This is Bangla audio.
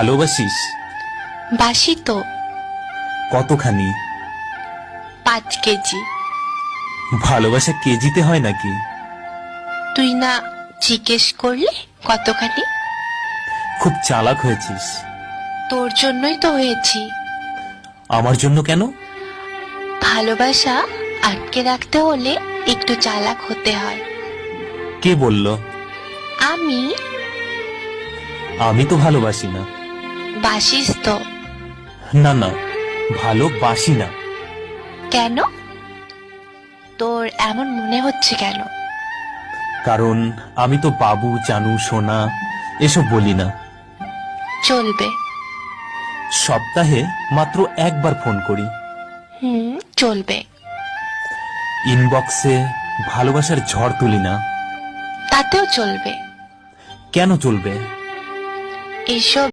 ভালোবাসিস? বাসি তো। কতখানি? 5 কেজি। ভালোবাসা কেজিতে হয় নাকি? তুই না জিজ্ঞেস করলে কতখানি? খুব চালাক হয়েছিস। তোর জন্যই তো হয়েছি। আমার জন্য কেন? ভালোবাসা আটকে রাখতে হলে একটু চালাক হতে হয়। কে বলল? আমি। আমি তো ভালোবাসি না। বাসিস তো। না না, ভালোবাসি না। কেন? তোর এমন মনে হচ্ছে কেন? কারণ আমি তো বাবু, জানু, সোনা এসব বলি না। চলবে। সপ্তাহে মাত্র একবার ফোন করি। চলবে। ইনবক্সে ভালোবাসার ঝড় তুলি না। তাতেও চলবে। কেন চলবে? এসব